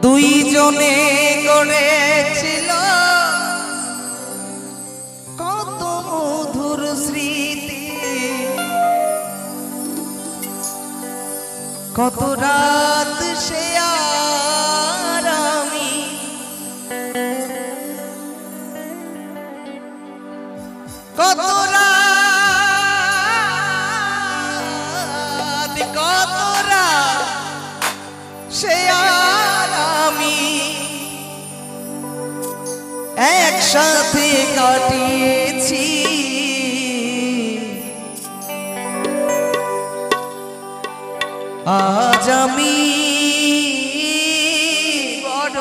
দুইজনে গড়েছিল কত মধুর স্মৃতি, কত রাত সে আর আমি কত রাত কত রাত সে আর আমি একসাথে কাটিয়েছি। আজ আমি বড়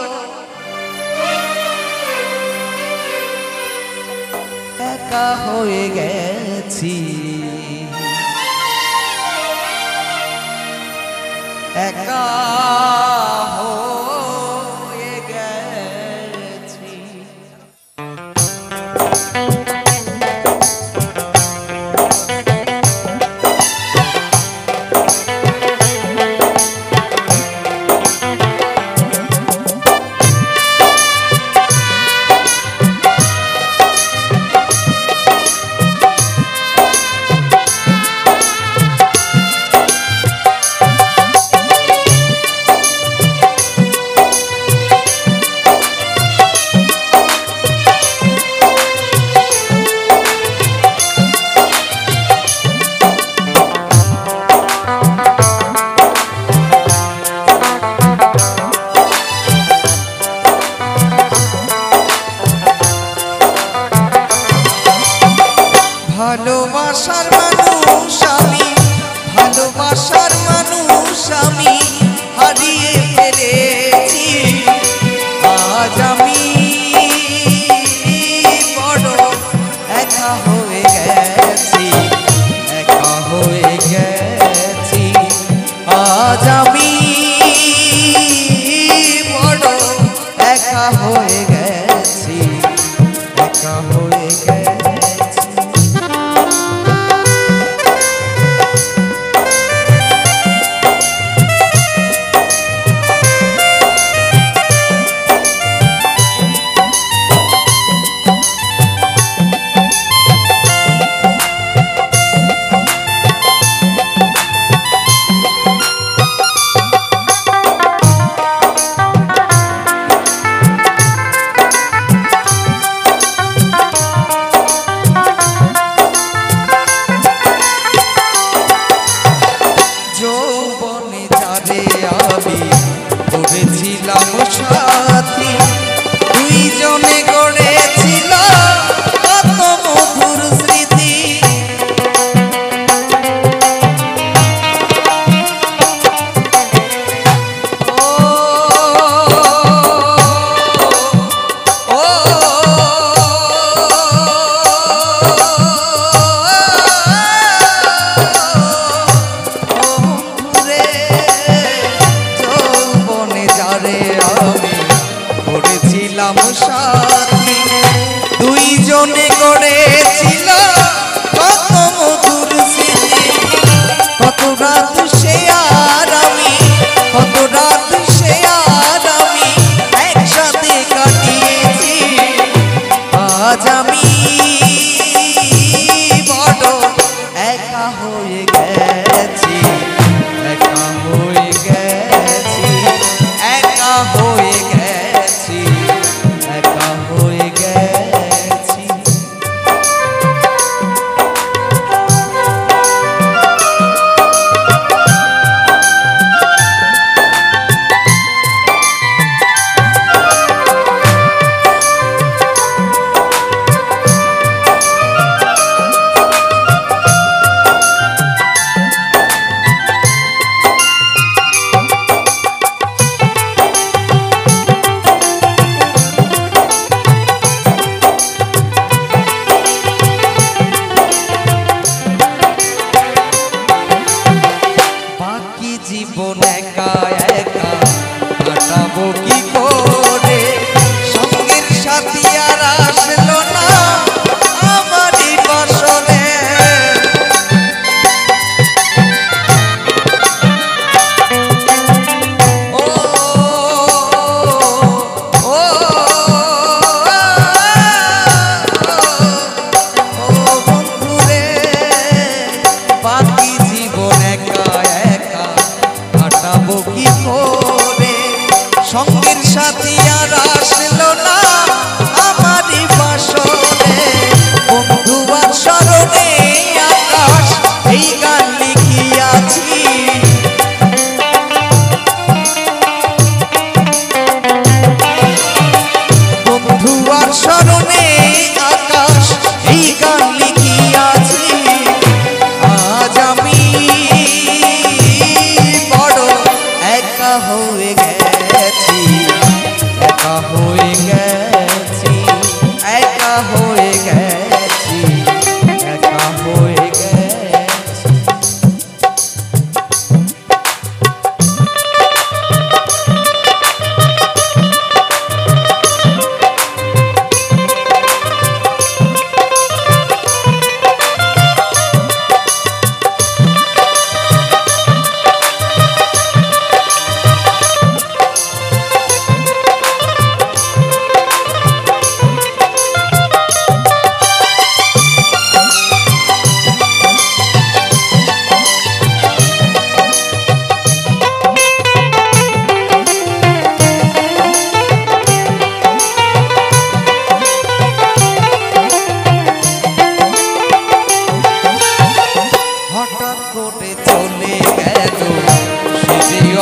একা হয়ে গেছি, একা হয়ে গেছি। ভালোবাসার মানুষ আমি, ভালোবাসার মানুষ আমি হারিয়ে ফেলেছি। আজ আমি বড় একা হয়ে গেছি, একা হয়ে গেছি। আজ আমি বড় একা হয়ে গেছি, একা হয়ে গেছি। করেছিলাম সাথী, দুইজনে গড়েছিল কত মধুর স্মৃতি। করেছিলাম সাথী, দুইজনে গড়েছিল কত মধুর স্মৃতি, কত রাত সে আর আমি, কত রাত সে আর আমি একসাথে কাটিয়েছি। আজ আমি বড় একা হয়ে গেছি, একা হয়ে গেছি, একা হয়ে গেছি, একা হয়ে গেছি। জীবন একা একা কাটাবো কি করে, সঙ্গের সাথী আর আসলো না আমারই বাসরে। ও কাটাবো কি করে সঙ্গের সাথী আর আসলো না আমারই বাসরে বন্ধু আর স্মরণে আকাশ এই গান লিখিয়াছি বন্ধু আর স্মরণে আকাশ এই গান লিখিয়াছি আজ আমি বড় একা হয়ে গেছি একা হয়ে গেছি একা হয়ে গেছি একা হয়ে গেছি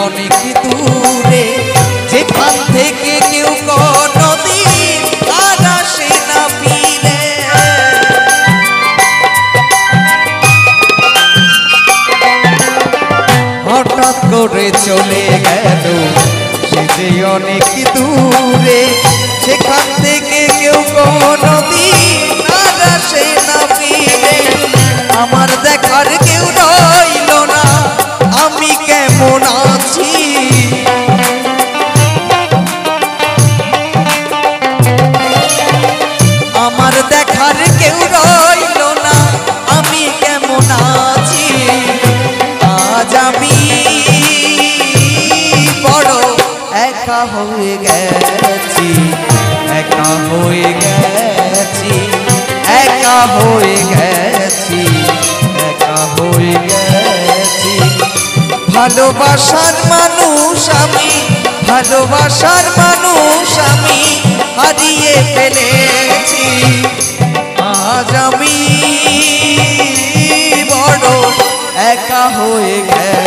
অনেক দূরে যেখান থেকে কেউ কোনদিন আর আসে না ফিরে হঠাৎ করে চলে গেল সে যে অনেক দূরে সেখান থেকে কেউ কোনদিন আর আসে না ফিরে আমার দেখার কেউ রইল না আমি কেমন আছি আমার দেখার কেউ রইল না আমি কেমন আছি আজ আমি বড় একা হয়ে গেছি একা হয়ে গেছি একা হয়ে গেছি একা হয়ে গেছি ভালোবাসার মানুষ আমি ভালোবাসার মানুষ আমি হারিয়ে ফেলেছি আজ আমি বড় একা হয়ে গেছি